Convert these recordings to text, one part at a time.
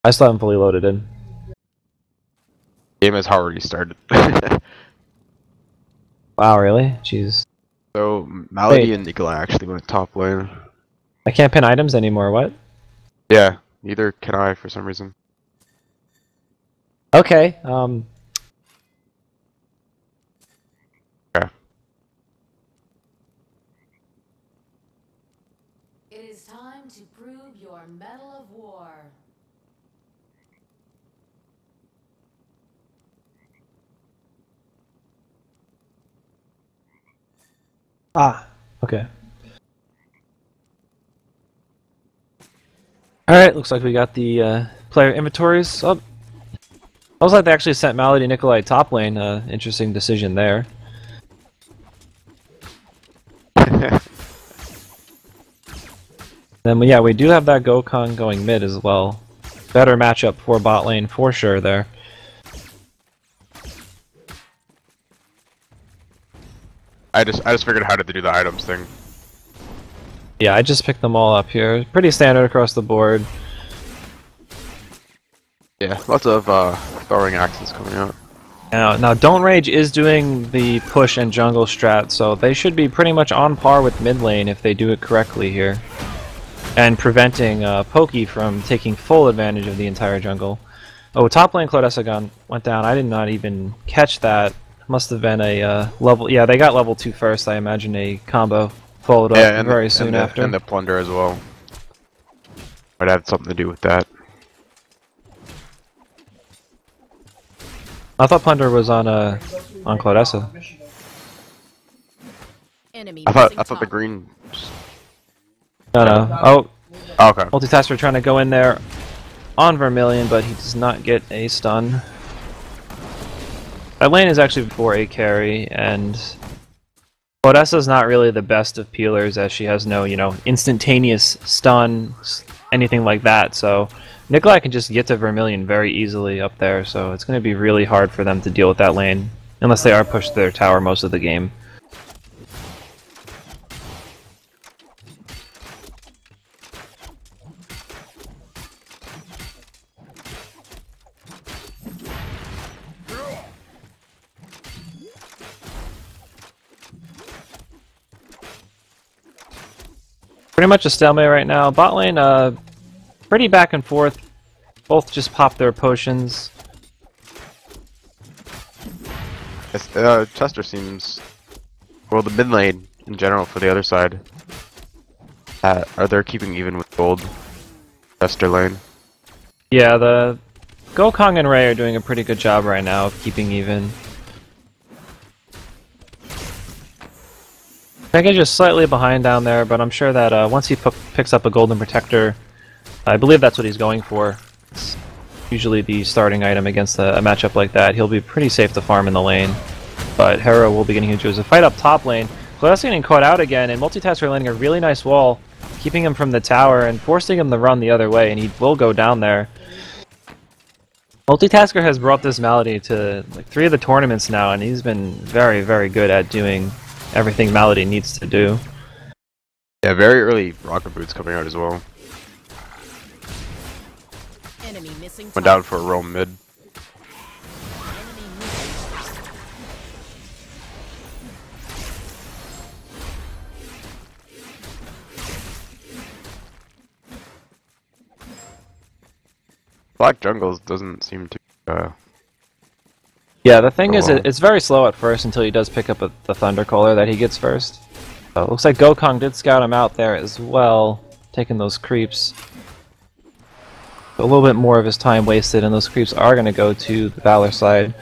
I still haven't fully loaded in. Game has already started. Wow, really? Jeez. So Malady Wait. and Nikolai actually went top lane. I can't pin items anymore, what? Yeah, neither can I for some reason. Okay, Okay. It is time to prove your mettle of war. okay. Alright, looks like we got the player inventories up. I was like they actually sent Malady Nikolai top lane. Interesting decision there. Then yeah, we do have that Gokong going mid as well. Better matchup for bot lane for sure there. I just figured out how to do the items thing. Yeah, I just picked them all up here. Pretty standard across the board. Yeah, lots of throwing axes coming out. Now Don't Rage is doing the push and jungle strat, so they should be pretty much on par with mid lane if they do it correctly here. And preventing Pokey from taking full advantage of the entire jungle. Oh, top lane Clodesagon went down. I did not even catch that. Must have been a level... Yeah, they got level 2 first. I imagine a combo followed up very soon after. And the plunder as well. Might have something to do with that. I thought Plunder was on Clodessa. I thought the green. No. Oh, okay. Multitasker trying to go in there on Vermilion, but he does not get a stun. That lane is actually for a carry, and Clodessa's not really the best of peelers as she has no, instantaneous stun, anything like that, so Nikolai can just get to Vermilion very easily up there, so it's going to be really hard for them to deal with that lane, unless they are pushed to their tower most of the game. Pretty much a stalemate right now. Bot lane, pretty back and forth. Both just pop their potions. Chester seems... Well, the mid lane, in general, for the other side. Are they keeping even with gold? Chester lane. Yeah, the Gokong and Ray are doing a pretty good job right now of keeping even. Pega just slightly behind down there, but I'm sure that once he picks up a Golden Protector, I believe that's what he's going for. It's usually the starting item against a matchup like that. He'll be pretty safe to farm in the lane, but Hera will be getting into a fight up top lane. Clodeska getting caught out again, and Multitasker landing a really nice wall, keeping him from the tower and forcing him to run the other way, and he will go down there. Multitasker has brought this Malady to like 3 of the tournaments now, and he's been very, very good at doing everything Malady needs to do. Yeah, very early rocket boots coming out as well. Enemy missing. Went down for a roam mid. Black Jungles doesn't seem to. Yeah, the thing is, it's very slow at first until he does pick up the Thundercaller that he gets first. So it looks like Gokong did scout him out there as well, taking those creeps. A little bit more of his time wasted, and those creeps are going to go to the Valor side.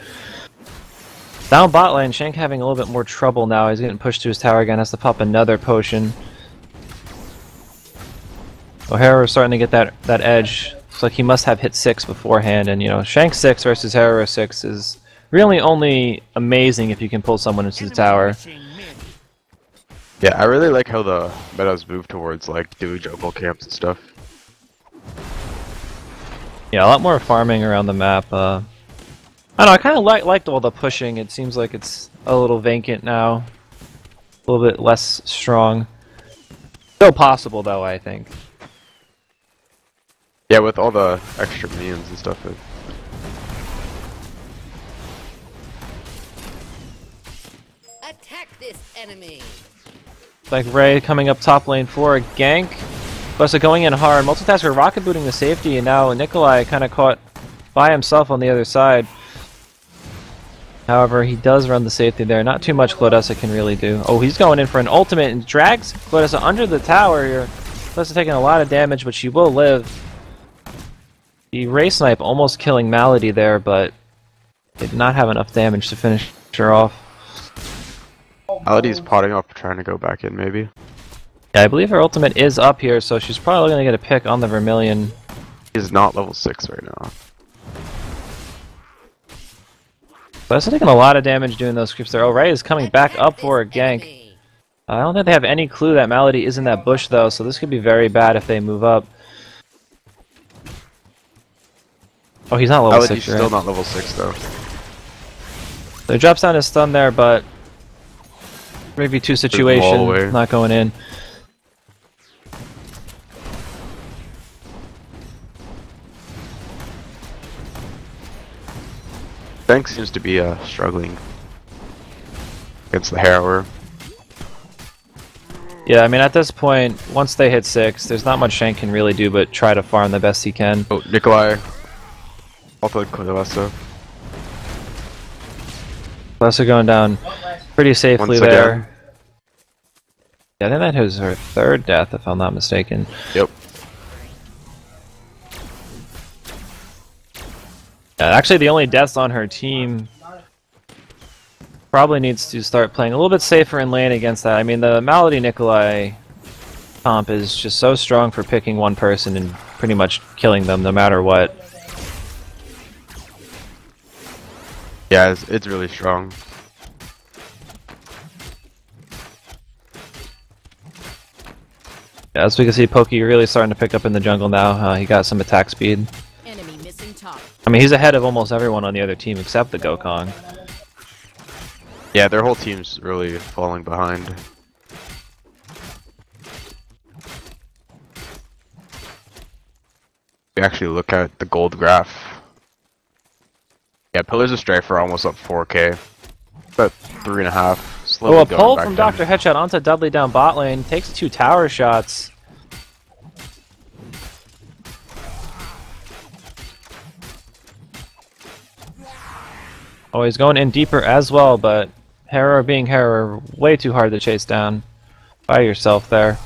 Down bot lane, Shank having a little bit more trouble now. He's getting pushed to his tower again, has to pop another potion. O'Hara is starting to get that edge. Looks like he must have hit 6 beforehand, and Shank 6 versus Hera 6 is really only amazing if you can pull someone into the tower. Yeah, I really like how the metas move towards like do jungle camps and stuff. Yeah, a lot more farming around the map. I don't know, I kind of liked all the pushing. It seems like it's a little vacant now. A little bit less strong. Still possible though, I think. Yeah, with all the extra minions and stuff. Attack this enemy. Like Ray coming up top lane for a gank. Busta going in hard. Multitasker rocket booting the safety, and now Nikolai kind of caught by himself on the other side. However, he does run the safety there. Not too much Clodessa can really do. Oh, he's going in for an ultimate and drags Clodessa under the tower here. Clodessa taking a lot of damage, but she will live. The Ray Snipe almost killing Malady there, but did not have enough damage to finish her off. Malady's potting up, trying to go back in, maybe. Yeah, I believe her ultimate is up here, so she's probably going to get a pick on the Vermilion. He's not level 6 right now. But it's taking a lot of damage doing those creeps there. Oh, Ray is coming back up for a gank. I don't think they have any clue that Malady is in that bush, though, so this could be very bad if they move up. Oh, he's not level 6, Malady's still not level 6, though. So he drops down his stun there, but 3v2 situation, not going in. Bank seems to be struggling against the Harrower. Yeah, I mean, at this point, once they hit 6, there's not much Shank can really do but try to farm the best he can. Oh, Nikolai. Also Clodessa. Clodessa going down pretty safely Once there. again. Yeah, I think that was her 3rd death, if I'm not mistaken. Yep. Yeah, actually, the only deaths on her team probably needs to start playing a little bit safer in lane against that. I mean, the Malady Nikolai comp is just so strong for picking one person and pretty much killing them no matter what. Yeah, it's really strong. Yeah, as we can see, Pokey really starting to pick up in the jungle now. He got some attack speed. Enemy missing top. I mean, he's ahead of almost everyone on the other team except the Gokong. Yeah, their whole team's really falling behind. We actually look at the gold graph. Yeah, Pillars of Strife are almost up 4k. About 3.5. Slowly Oh, a going pull back from down. Dr. Headshot onto Dudley down bot lane. Takes 2 tower shots. Oh, he's going in deeper as well, but Harrower being Harrower, way too hard to chase down by yourself there.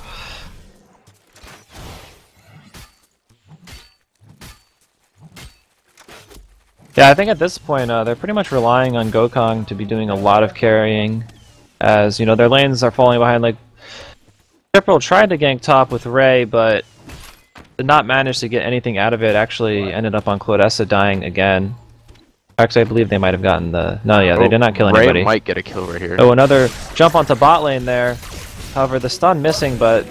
Yeah, I think at this point they're pretty much relying on Gokong to be doing a lot of carrying, as you know their lanes are falling behind. Like Triple tried to gank top with Ray, but did not manage to get anything out of it. Actually, ended up on Clodessa dying again. Actually, I believe they might have gotten the. No, yeah, they did not kill anybody. Ray might get a kill right here. Oh, another jump onto bot lane there. However, the stun missing, but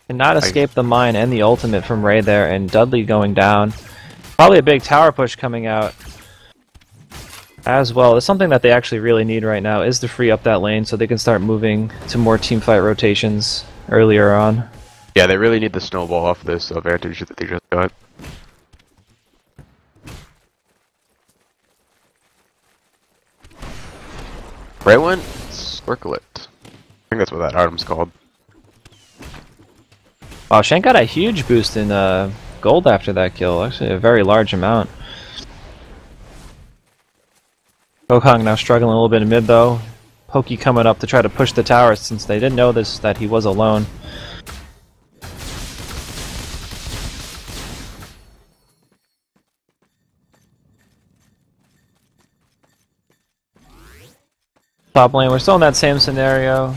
cannot escape the mine and the ultimate from Ray there, and Dudley going down. Probably a big tower push coming out as well. It's something that they actually really need right now is to free up that lane so they can start moving to more teamfight rotations earlier on. Yeah, they really need the snowball off this advantage that they just got. Ray went Circlet. I think that's what that item's called. Wow, Shank got a huge boost in gold after that kill. Actually, a very large amount. Gokong now struggling a little bit in mid though. Pokey coming up to try to push the tower since they didn't know that he was alone. Top lane, we're still in that same scenario.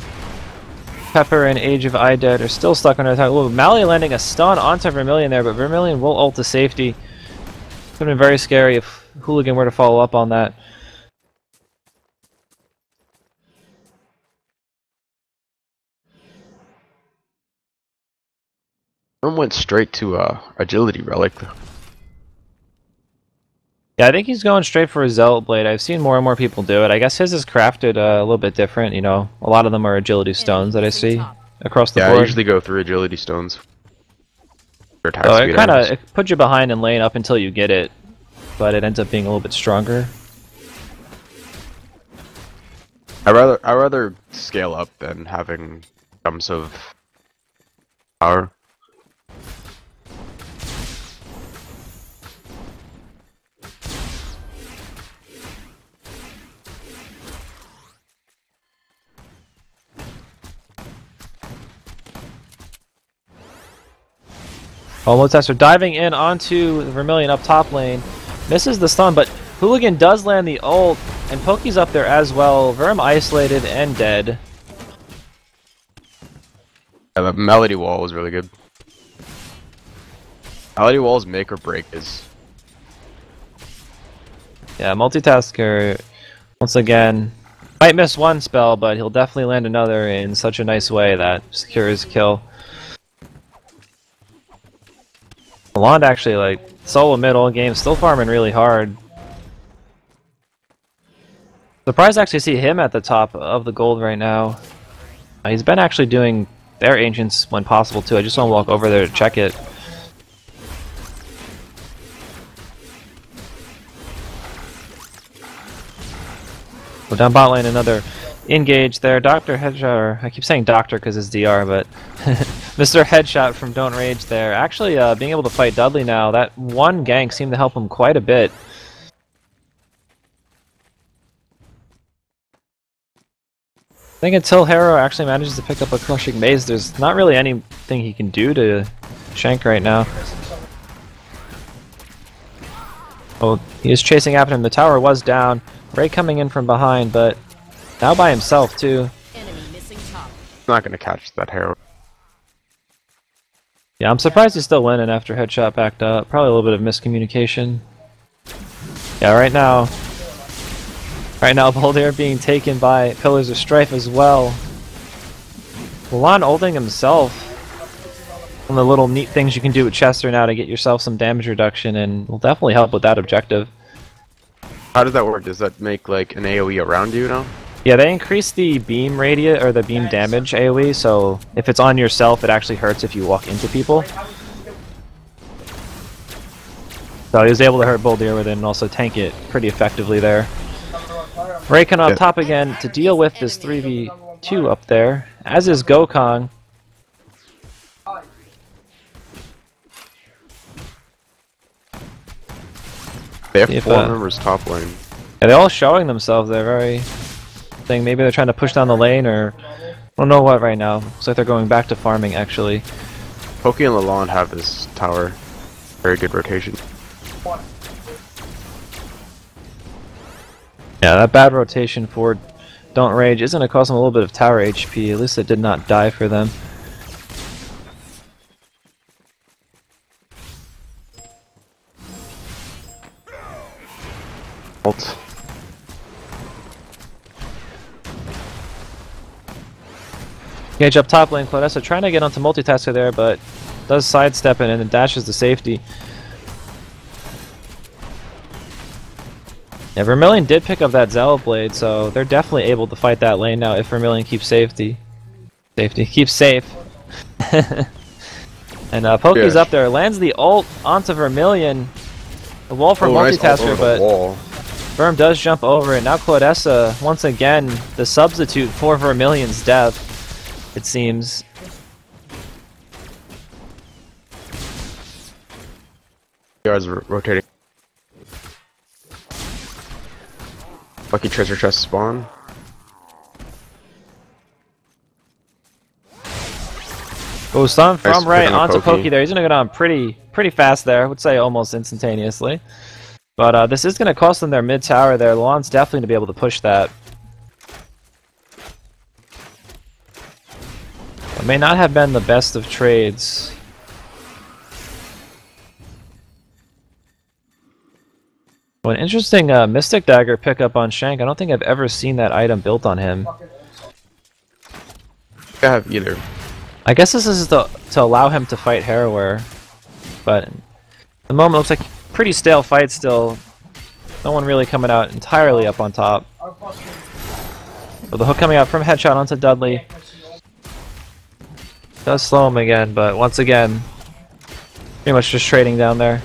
Pepper and Age of Idead are still stuck on our attack. Ooh, Mally landing a stun onto Vermilion there, but Vermilion will ult to safety. It would have been very scary if Hooligan were to follow up on that. One went straight to Agility Relic. Yeah, I think he's going straight for a Zealot Blade. I've seen more and more people do it. I guess his is crafted a little bit different. You know, a lot of them are Agility Stones that I see across the Yeah, board. I usually go through Agility Stones. Your attack So speed it kind items. of puts you behind in lane up until you get it, but it ends up being a little bit stronger. I rather scale up than having jumps of power. Tester diving in onto Vermilion up top lane. Misses the stun, but Hooligan does land the ult, and Poke's up there as well. Verm isolated and dead. Yeah, the Melody Wall was really good. Melody Wall's make or break is... Yeah, Multitasker, once again, might miss one spell, but he'll definitely land another in such a nice way that secures kill. Alond actually, like, solo mid all game, still farming really hard. Surprised to actually see him at the top of the gold right now. He's been actually doing their ancients when possible too. I just want to walk over there to check it. Well, down bot lane, another engage there. Dr. Headshot, I keep saying Doctor because it's DR, but Mr. Headshot from Don't Rage there. Actually, being able to fight Dudley now, that one gank seemed to help him quite a bit. I think until Harrow actually manages to pick up a Crushing Maze, there's not really anything he can do to Shank right now. Oh, he is chasing after him. The tower was down. Ray coming in from behind, but now by himself too. Enemy missing top. Not gonna catch that Harrow. Yeah, I'm surprised he's still winning after Headshot backed up. Probably a little bit of miscommunication. Yeah, right now Boldir being taken by Pillars of Strife as well. Milan ulting himself. One of the little neat things you can do with Chester now to get yourself some damage reduction, and will definitely help with that objective. How does that work? Does that make like an AoE around you now? Yeah, they increase the beam radius or the beam damage AoE, so if it's on yourself, it actually hurts if you walk into people. So he was able to hurt Boldir with it and also tank it pretty effectively there. Raikon up top again to deal with this 3v2 up there, as is Gokong. They have 4 members top lane. Yeah, they're all showing themselves. They're very thing. Maybe they're trying to push down the lane, or I don't know what right now. Looks like they're going back to farming actually. Poke and Lalonde have this tower. Very good rotation. Yeah, that bad rotation for Don't Rage is going to cost them a little bit of tower HP. At least it did not die for them. Ult. Engage up top lane, Claudessa trying to get onto Multitasker there, but does sidestep it and then dashes to safety. Yeah, Vermilion did pick up that Zealot Blade, so they're definitely able to fight that lane now if Vermilion keeps keeps safe. And Poke's up there, lands the ult onto Vermilion. The wall for Multitasker, but Verm does jump over it. Now Claudessa, once again, the substitute for Vermilion's death, it seems. Guards rotating. Lucky treasure chest spawn. Oh, stun from Nice Ray pick on onto Poke. Poke there. He's gonna go down pretty fast there. I would say almost instantaneously. But this is gonna cost them their mid tower there. Lalonde's definitely to be able to push that. It may not have been the best of trades. Well, an interesting Mystic Dagger pickup on Shank. I don't think I've ever seen that item built on him. I have either. I guess this is to allow him to fight Harrower, but at the moment it looks like pretty stale fight still. No one really coming out entirely up on top. But the hook coming out from Headshot onto Dudley does slow him again, but once again, Pretty much just trading down there.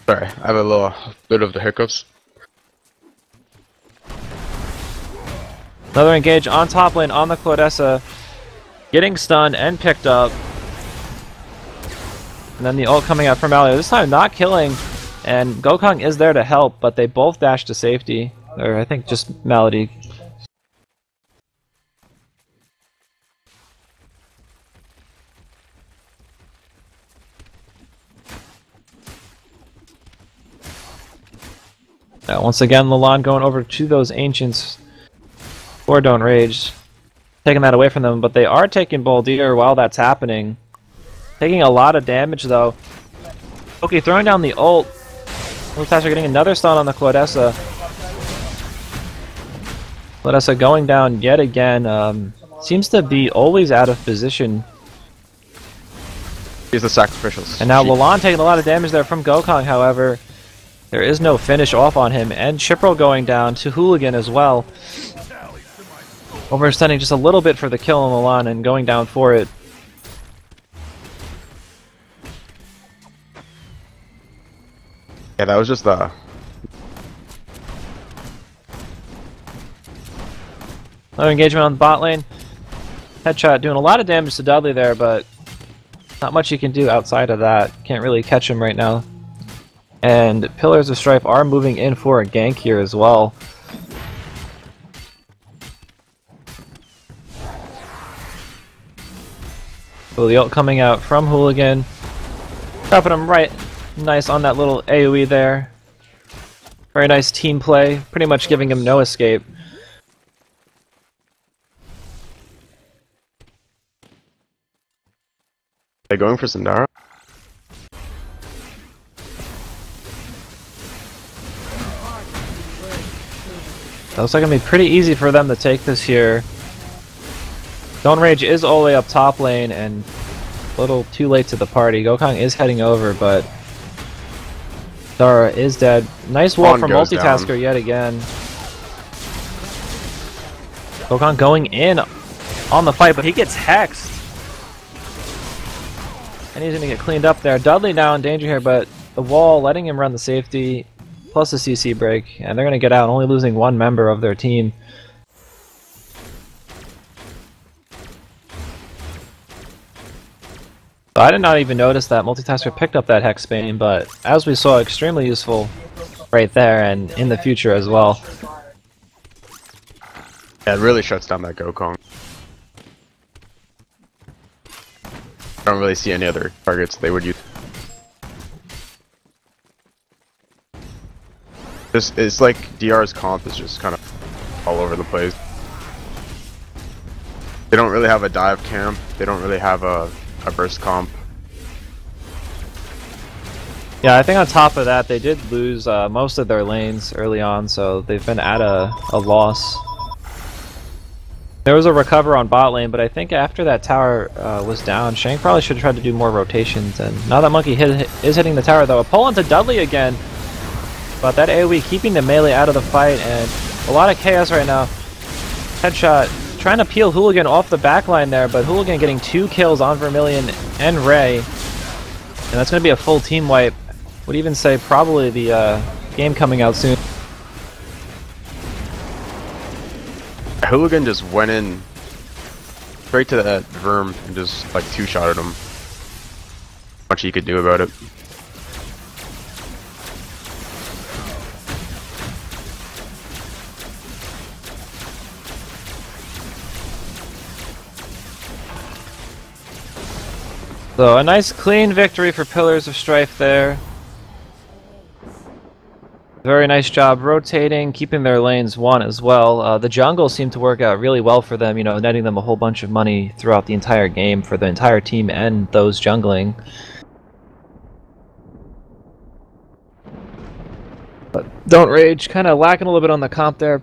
Sorry, I have a little bit of the hiccups. Another engage on top lane on the Claudessa. Getting stunned and picked up. And then the ult coming out from Malio. This time not killing. And Gokong is there to help, but they both dash to safety. Or I think just Malady. Now, once again, Lalonde going over to those Ancients. Or Don't Rage. Taking that away from them, but they are taking Boldir while that's happening. Taking a lot of damage though. Okay, throwing down the ult. Multitasker getting another stun on the Claudessa. Claudessa going down yet again. Seems to be always out of position. He's the sacrificials. And now Lalonde taking a lot of damage there from Gokong, however. There is no finish off on him. And Chiprel going down to Hooligan as well. Overextending just a little bit for the kill on Lalonde and going down for it. Yeah, that was just the... Another engagement on the bot lane. Headshot doing a lot of damage to Dudley there, but not much you can do outside of that. Can't really catch him right now. And Pillars of Strife are moving in for a gank here as well. So the ult coming out from Hooligan. Dropping him right nice on that little AoE there. Very nice team play. Pretty much giving him no escape. They going for Sindara? That looks like it's gonna be pretty easy for them to take this here. Don't Rage is all the way up top lane and a little too late to the party. Gokong is heading over, but Dara is dead. Nice wall from Multitasker down yet again. Gokong going in on the fight, but he gets hexed. And he's gonna get cleaned up there. Dudley now in danger here, but the wall letting him run the safety, plus the CC break, and they're gonna get out, only losing one member of their team. I did not even notice that Multitasker picked up that Hexbane, but as we saw, extremely useful right there and in the future as well. Yeah, it really shuts down that Gokong. I don't really see any other targets they would use. It's like DR's comp is just kind of all over the place. They don't really have a dive camp, they don't really have a burst comp. Yeah, I think on top of that, they did lose most of their lanes early on, so they've been at a loss. There was a recover on bot lane, but I think after that tower was down, Shank probably should have tried to do more rotations. And now that Monkey is hitting the tower, though. A pull onto Dudley again, but that AoE keeping the melee out of the fight, and a lot of chaos right now. Headshot trying to peel Hooligan off the backline there, but Hooligan getting 2 kills on Vermilion and Ray. And that's going to be a full team wipe. Would even say probably the game coming out soon. Hooligan just went in straight to that Verm and just like 2-shotted him. Much he could do about it. So a nice clean victory for Pillars of Strife there. Very nice job rotating, keeping their lanes one as well. The jungle seemed to work out really well for them, you know, netting them a whole bunch of money throughout the entire game for the entire team and those jungling. But Don't Rage kind of lacking a little bit on the comp there.